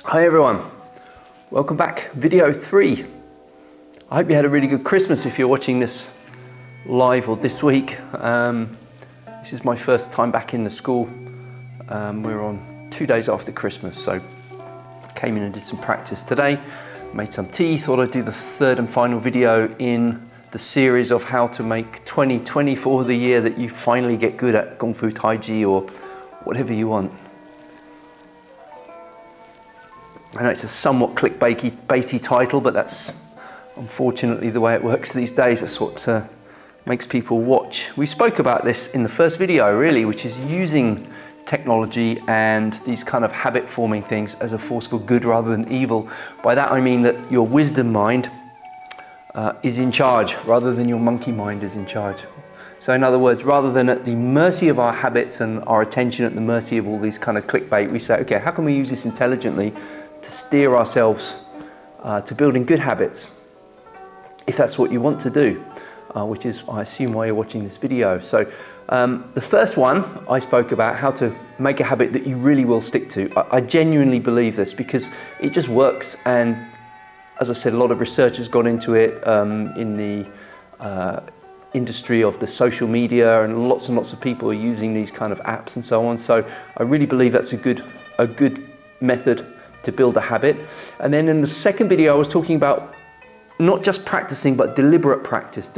Hi everyone, welcome back. Video 3. I hope you had a really good Christmas if you're watching this live or this week. This is my first time back in the school. We're on 2 days after Christmas, so came in and did some practice today, made some tea, thought I'd do the third and final video in the series of how to make 2024 the year that you finally get good at Kung Fu, Tai Chi or whatever you want. I know it's a somewhat clickbaity title, but that's unfortunately the way it works these days. That's what makes people watch. We spoke about this in the first video, really, which is using technology and these kind of habit forming things as a force for good rather than evil. By that I mean that your wisdom mind is in charge rather than your monkey mind is in charge. So in other words, rather than at the mercy of our habits and our attention at the mercy of all these kind of clickbait, we say, okay, how can we use this intelligently to steer ourselves to building good habits, if that's what you want to do, which is, I assume, why you're watching this video. So the first one, I spoke about how to make a habit that you really will stick to. I genuinely believe this because it just works, and as I said, a lot of research has gone into it in the industry of the social media, and lots of people are using these kind of apps and so on. So I really believe that's a good method to build a habit. And then in the second video, I was talking about not just practicing, but deliberate practice,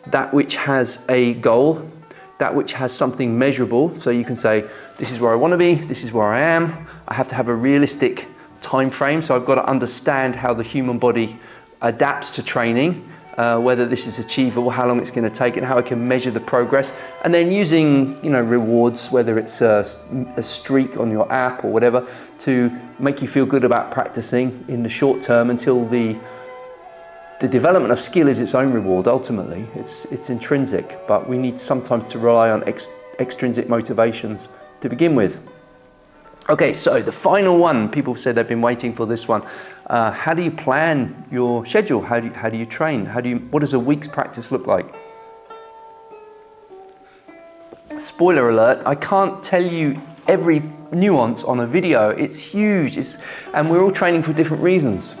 that which has a goal, that which has something measurable. So you can say, this is where I want to be, this is where I am. I have to have a realistic time frame. So I've got to understand how the human body adapts to training, whether this is achievable, how long it's going to take, and how I can measure the progress. And then using, rewards, whether it's a streak on your app or whatever, to make you feel good about practicing in the short term until the development of skill is its own reward. Ultimately, it's intrinsic, but we need sometimes to rely on extrinsic motivations to begin with. Okay, so the final one, people say they've been waiting for this one. How do you plan your schedule? How do you train? What does a week's practice look like? Spoiler alert, I can't tell you every nuance on a video. It's huge, and we're all training for different reasons.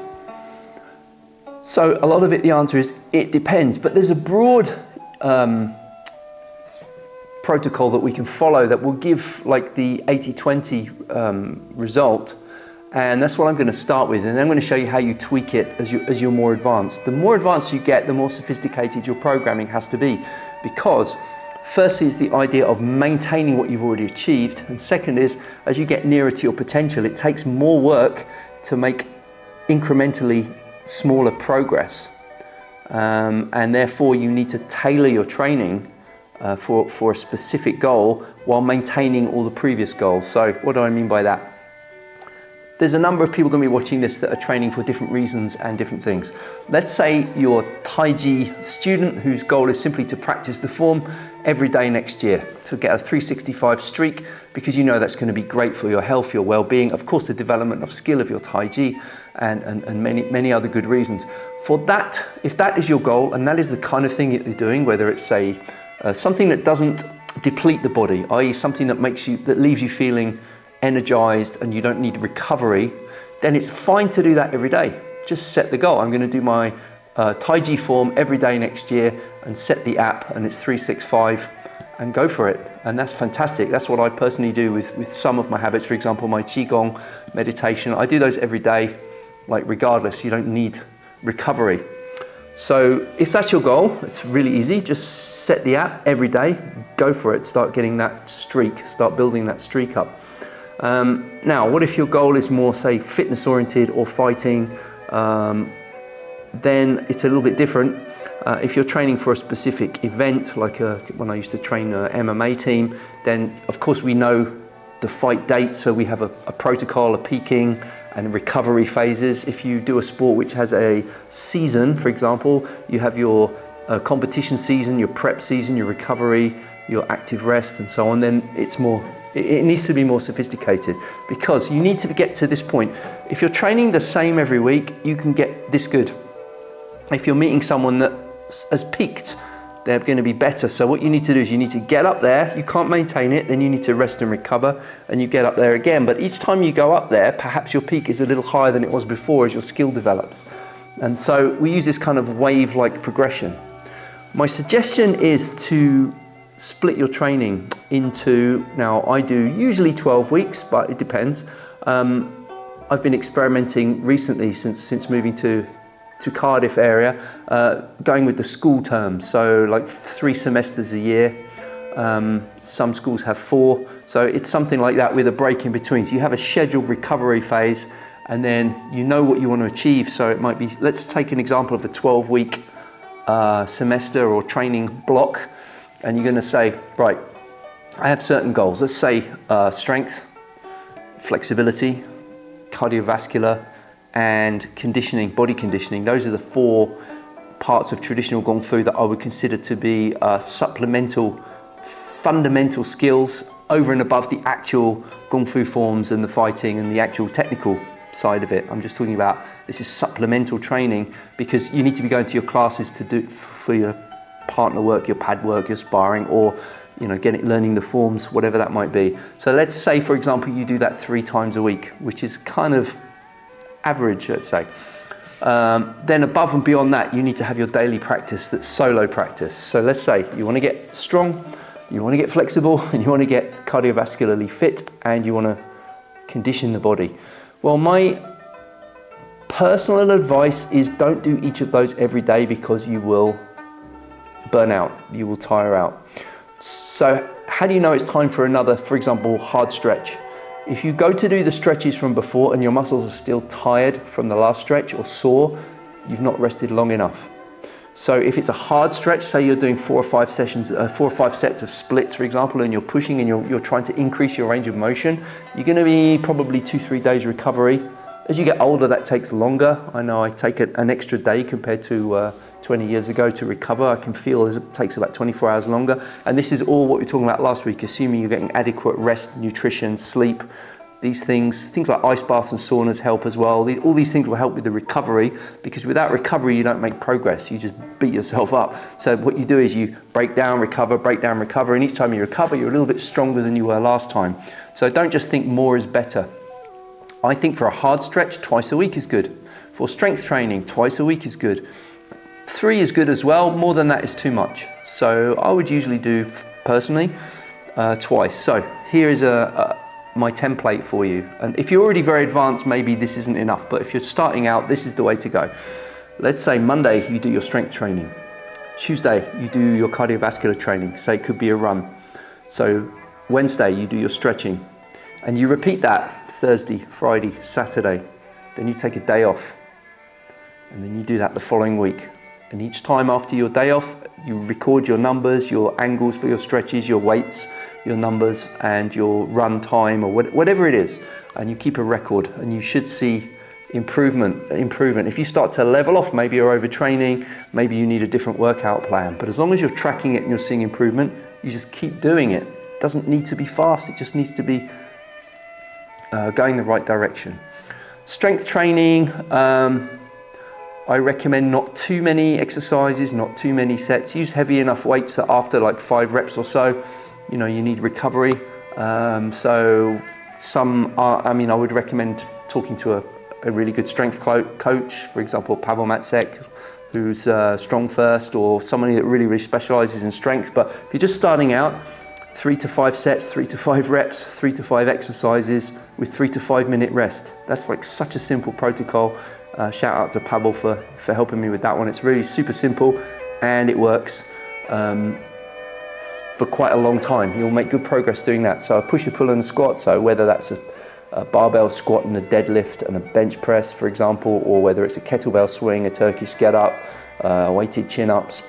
So a lot of it, the answer is, it depends, but there's a broad protocol that we can follow that will give like the 80-20 result, and that's what I'm going to start with, and then I'm going to show you how you tweak it as you're more advanced. The more advanced you get, the more sophisticated your programming has to be, because firstly is the idea of maintaining what you've already achieved, and second is, as you get nearer to your potential, it takes more work to make incrementally smaller progress, and therefore you need to tailor your training for a specific goal while maintaining all the previous goals. So what do I mean by that? There's a number of people going to be watching this that are training for different reasons and different things. Let's say you're a Tai Chi student whose goal is simply to practice the form every day next year, to get a 365 streak, because you know that's going to be great for your health, your well-being, of course the development of skill of your Tai Chi, and many other good reasons. For that, if that is your goal, and that is the kind of thing that you're doing, whether it's something that doesn't deplete the body, i.e. something that leaves you feeling energized and you don't need recovery, then it's fine to do that every day. Just set the goal. I'm going to do my Tai Chi form every day next year, and set the app, and it's 365, and go for it. And that's fantastic. That's what I personally do with some of my habits. For example, my Qigong meditation, I do those every day, like regardless. You don't need recovery. So if that's your goal, it's really easy. Just set the app every day, go for it, start getting that streak, start building that streak up. Now, what if your goal is more, say, fitness oriented or fighting? Then it's a little bit different. If you're training for a specific event, like when I used to train an MMA team, then of course we know the fight date, so we have a protocol, a peaking and recovery phases. If you do a sport which has a season, for example, you have your competition season, your prep season, your recovery, your active rest, and so on, then it needs to be more sophisticated, because you need to get to this point. If you're training the same every week, you can get this good. If you're meeting someone that has peaked they're going to be better. So what you need to do is you need to get up there. You can't maintain it, then you need to rest and recover, and you get up there again. But each time you go up there, perhaps your peak is a little higher than it was before as your skill develops. And so we use this kind of wave-like progression. My suggestion is to split your training into, now I do usually 12 weeks, but it depends. I've been experimenting recently since moving to Cardiff area, going with the school terms, so like 3 semesters a year. Some schools have 4, so it's something like that with a break in between. So you have a scheduled recovery phase, and then you know what you want to achieve. So it might be, let's take an example of a 12-week semester or training block, and you're going to say, right, I have certain goals. Let's say strength, flexibility, cardiovascular, and conditioning, body conditioning. Those are the 4 parts of traditional Kung Fu that I would consider to be supplemental, fundamental skills over and above the actual Kung Fu forms and the fighting and the actual technical side of it. I'm just talking about, this is supplemental training, because you need to be going to your classes to do for your partner work, your pad work, your sparring, or learning the forms, whatever that might be. So let's say, for example, you do that 3 times a week, which is kind of average, let's say. Then above and beyond that, you need to have your daily practice that's solo practice. So let's say you want to get strong, you want to get flexible, and you want to get cardiovascularly fit, and you want to condition the body. Well, my personal advice is don't do each of those every day, because you will burn out, you will tire out. So how do you know it's time for another, for example, hard stretch? If you go to do the stretches from before and your muscles are still tired from the last stretch or sore, you've not rested long enough. So if it's a hard stretch, say you're doing 4 or 5 sessions, 4 or 5 sets of splits, for example, and you're pushing and you're trying to increase your range of motion, you're going to be probably 2-3 days recovery. As you get older, that takes longer. I know I take an extra day compared to 20 years ago to recover. I can feel it takes about 24 hours longer. And this is all what we were talking about last week, assuming you're getting adequate rest, nutrition, sleep. These things like ice baths and saunas help as well. All these things will help with the recovery, because without recovery, you don't make progress. You just beat yourself up. So what you do is you break down, recover, and each time you recover, you're a little bit stronger than you were last time. So don't just think more is better. I think for a hard stretch, twice a week is good. For strength training, twice a week is good. 3 is good as well. More than that is too much. So I would usually do, personally, twice. So here is my template for you. And if you're already very advanced, maybe this isn't enough. But if you're starting out, this is the way to go. Let's say Monday, you do your strength training. Tuesday, you do your cardiovascular training. Say it could be a run. So Wednesday, you do your stretching. And you repeat that Thursday, Friday, Saturday. Then you take a day off. And then you do that the following week. And each time after your day off, you record your numbers, your angles for your stretches, your weights, your numbers, and your run time, or whatever it is. And you keep a record, and you should see improvement. If you start to level off, maybe you're overtraining, maybe you need a different workout plan. But as long as you're tracking it and you're seeing improvement, you just keep doing it. It doesn't need to be fast, it just needs to be going the right direction. Strength training, I recommend not too many exercises, not too many sets. Use heavy enough weights that after like 5 reps or so, you need recovery. So some are, I would recommend talking to a really good strength coach, for example, Pavel Matsek, who's Strong First, or somebody that really specializes in strength. But if you're just starting out, 3 to 5 sets, 3 to 5 reps, 3 to 5 exercises with 3 to 5 minute rest. That's like such a simple protocol. Shout out to Pavel for helping me with that one. It's really super simple and it works for quite a long time. You'll make good progress doing that. So a push, a pull and a squat. So whether that's a barbell squat and a deadlift and a bench press, for example, or whether it's a kettlebell swing, a Turkish get up, weighted chin ups,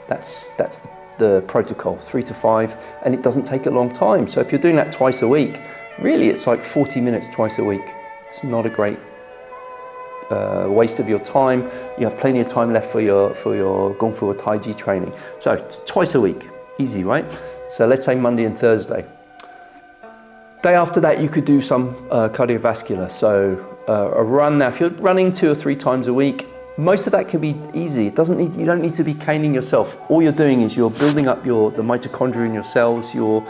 that's the protocol, 3 to 5, and it doesn't take a long time. So if you're doing that twice a week, really it's like 40 minutes twice a week. It's not a great waste of your time. You have plenty of time left for your Kung Fu or Tai Chi training. So it's twice a week, easy, right? So let's say Monday and Thursday. Day after that, you could do some cardiovascular. So a run. Now, if you're running 2 or 3 times a week, Most of that can be easy. You don't need to be caning yourself. All you're doing is you're building up the mitochondria in your cells, your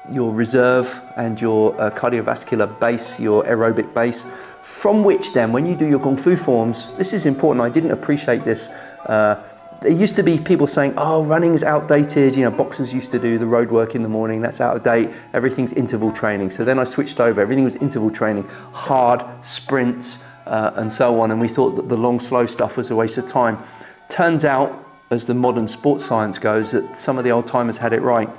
reserve and your cardiovascular base, your aerobic base, from which then when you do your Kung Fu forms, this is important, I didn't appreciate this. There used to be people saying, oh, running's outdated, boxers used to do the road work in the morning, that's out of date, everything's interval training. So then I switched over, everything was interval training, hard sprints, and so on, and we thought that the long, slow stuff was a waste of time. Turns out, as the modern sports science goes, that some of the old timers had it right.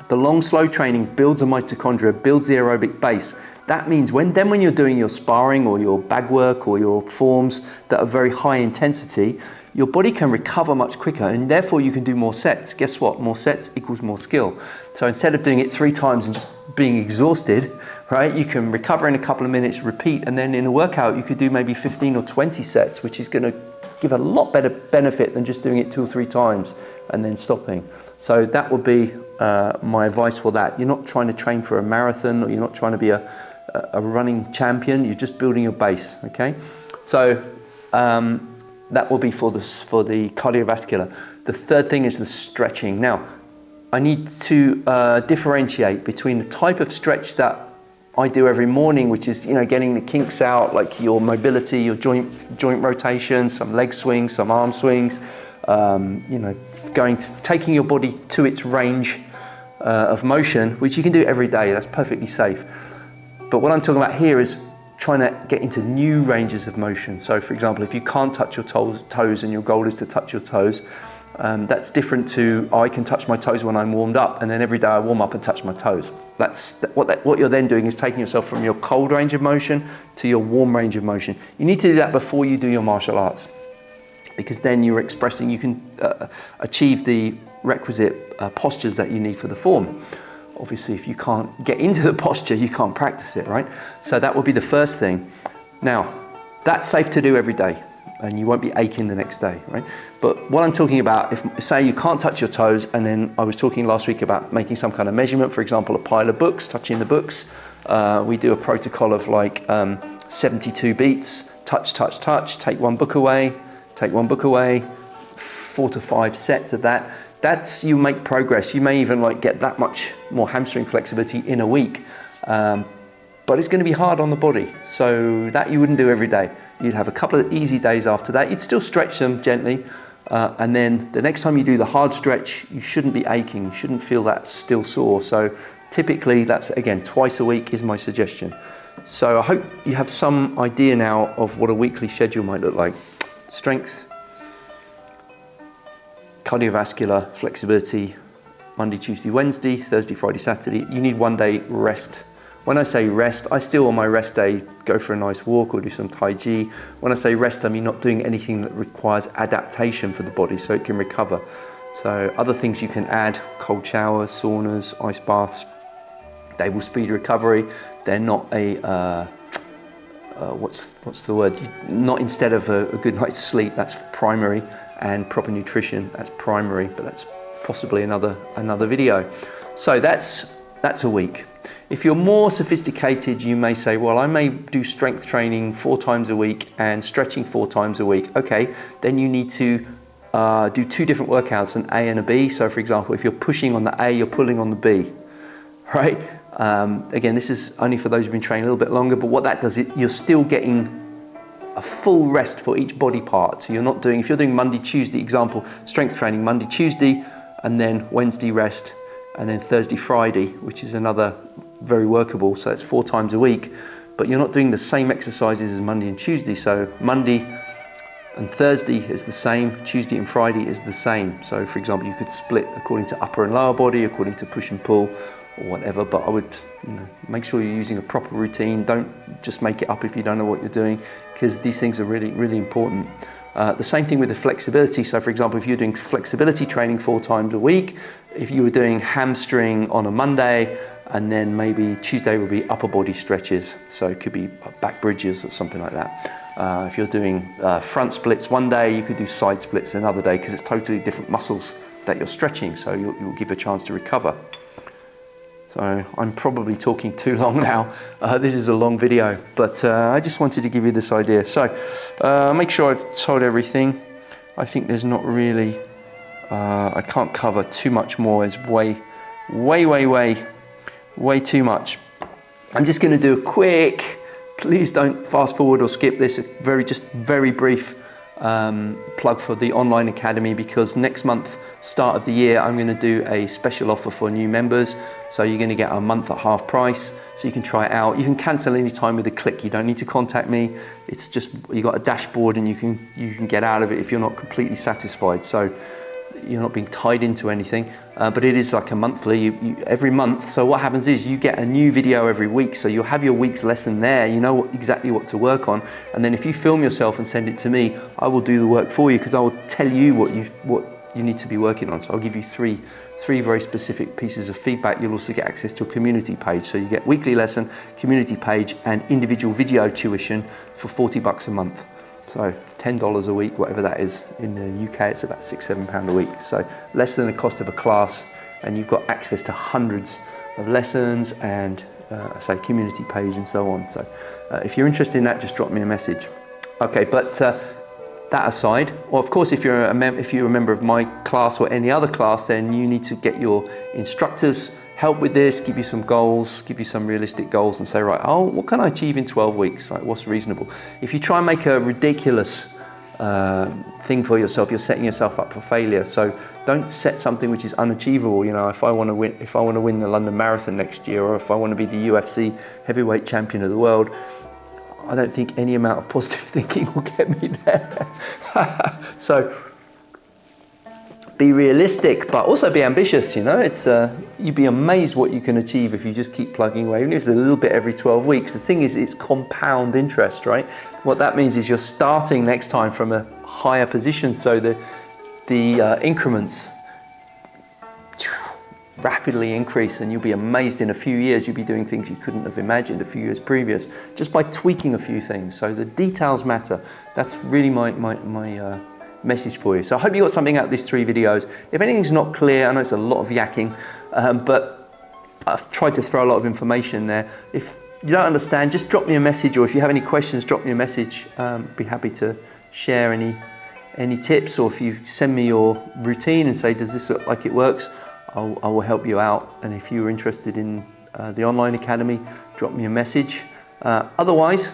The long, slow training builds a mitochondria, builds the aerobic base. That means when you're doing your sparring or your bag work or your forms that are very high intensity, your body can recover much quicker and therefore you can do more sets. Guess what? More sets equals more skill. So instead of doing it 3 times and just being exhausted, right, you can recover in a couple of minutes, repeat, and then in a workout you could do maybe 15 or 20 sets, which is going to give a lot better benefit than just doing it 2 or 3 times and then stopping. So that would be my advice for that. You're not trying to train for a marathon, or you're not trying to be a running champion, you're just building your base, okay? So that will be for the cardiovascular. The third thing is the stretching. Now, I need to differentiate between the type of stretch that I do every morning, which is getting the kinks out, like your mobility, your joint rotation, some leg swings, some arm swings, taking your body to its range of motion, which you can do every day. That's perfectly safe. But what I'm talking about here is trying to get into new ranges of motion. So for example, if you can't touch your toes and your goal is to touch your toes, that's different to, I can touch my toes when I'm warmed up, and then every day I warm up and touch my toes. What you're then doing is taking yourself from your cold range of motion to your warm range of motion. You need to do that before you do your martial arts, because then you can achieve the requisite postures that you need for the form. Obviously, if you can't get into the posture, you can't practice it, right? So that would be the first thing. Now, that's safe to do every day, and you won't be aching the next day, right? But what I'm talking about, if say you can't touch your toes, and then I was talking last week about making some kind of measurement, for example, a pile of books, touching the books. We do a protocol of like 72 beats, touch, touch, touch, take one book away, 4 to 5 sets of that. That's, you make progress. You may even get that much more hamstring flexibility in a week, but it's going to be hard on the body. So that you wouldn't do every day. You'd have a couple of easy days after that. You'd still stretch them gently, and then the next time you do the hard stretch, you shouldn't be aching. You shouldn't feel that still sore. So typically that's, again, twice a week is my suggestion. So I hope you have some idea now of what a weekly schedule might look like. Strength, cardiovascular, flexibility, Monday, Tuesday, Wednesday, Thursday, Friday, Saturday. You need 1 day rest. When I say rest, I still on my rest day go for a nice walk or do some Tai Chi. When I say rest, I mean not doing anything that requires adaptation for the body so it can recover. So other things you can add, cold showers, saunas, ice baths, they will speed recovery. They're not a, what's the word? Not instead of a good night's sleep, that's primary, and proper nutrition, that's primary, but that's possibly another video. So that's a week. If you're more sophisticated, you may say, well, I may do strength training 4 times a week and stretching 4 times a week. Okay, then you need to do 2 different workouts, an A and a B. So for example, if you're pushing on the A, you're pulling on the B, right? Again, this is only for those who've been training a little bit longer, but what that does, you're still getting a full rest for each body part. So you're not doing, if you're doing Monday, Tuesday, example, strength training, Monday, Tuesday, and then Wednesday rest, and then Thursday, Friday, which is another very workable, so it's 4 times a week, but you're not doing the same exercises as Monday and Tuesday. So Monday and Thursday is the same, Tuesday and Friday is the same. So for example, you could split according to upper and lower body, according to push and pull, or whatever, but I would make sure you're using a proper routine. Don't just make it up if you don't know what you're doing, because these things are really, really important. The same thing with the flexibility. So for example, if you're doing flexibility training 4 times a week, if you were doing hamstring on a Monday, and then maybe Tuesday would be upper body stretches. So it could be back bridges or something like that. If you're doing front splits one day, you could do side splits another day, because it's totally different muscles that you're stretching. So you'll give a chance to recover. So I'm probably talking too long now. This is a long video, but I just wanted to give you this idea. So make sure I've told everything. I think there's not really, I can't cover too much more. It's way too much. I'm just going to do a quick, please don't fast forward or skip this, just very brief plug for the online academy, because next month, start of the year, I'm going to do a special offer for new members. So you're going to get a month at half price, so you can try it out. You can cancel any time with a click. You don't need to contact me. It's just, you got a dashboard and you can get out of it if you're not completely satisfied. So you're not being tied into anything, but it is like a monthly, every month. So what happens is you get a new video every week. So you'll have your week's lesson there. You know exactly what to work on. And then if you film yourself and send it to me, I will do the work for you, because I will tell you what you need to be working on. So I'll give you three very specific pieces of feedback. You'll also get access to a community page. So you get weekly lesson, community page, and individual video tuition for $40 a month. So $10 a week, whatever that is. In the UK, it's about £6–7 a week. So less than the cost of a class, and you've got access to hundreds of lessons and say community page and so on. So if you're interested in that, just drop me a message. Okay, but that aside, well, of course, if you're a member of my class or any other class, then you need to get your instructors help with this, give you some goals, give you some realistic goals, and say, right, oh, what can I achieve in 12 weeks? Like, what's reasonable? If you try and make a ridiculous thing for yourself, you're setting yourself up for failure. So don't set something which is unachievable. You know, if I want to win the London Marathon next year, or if I want to be the UFC heavyweight champion of the world, I don't think any amount of positive thinking will get me there. So be realistic, but also be ambitious. You know, it's you'd be amazed what you can achieve if you just keep plugging away, even if it's a little bit every 12 weeks. The thing is, it's compound interest, right? What that means is you're starting next time from a higher position, so the increments rapidly increase, and you'll be amazed in a few years. You'll be doing things you couldn't have imagined a few years previous, just by tweaking a few things. So the details matter. That's really my message for you. So I hope you got something out of these 3 videos. If anything's not clear, I know it's a lot of yakking, but I've tried to throw a lot of information there. If you don't understand, just drop me a message, or if you have any questions, drop me a message. Be happy to share any tips, or if you send me your routine and say, does this look like it works? I will help you out. And if you're interested in the online academy, drop me a message. Otherwise,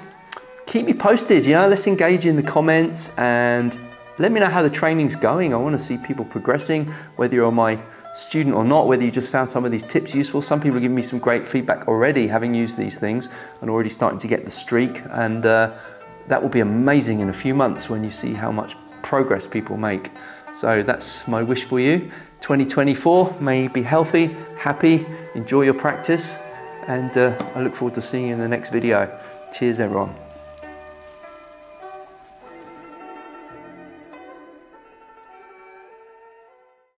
keep me posted. You know, let's engage in the comments and let me know how the training's going. I want to see people progressing, whether you're my student or not, whether you just found some of these tips useful. Some people are giving me some great feedback already, having used these things and already starting to get the streak. And that will be amazing in a few months when you see how much progress people make. So that's my wish for you. 2024, may you be healthy, happy, enjoy your practice, and I look forward to seeing you in the next video. Cheers, everyone.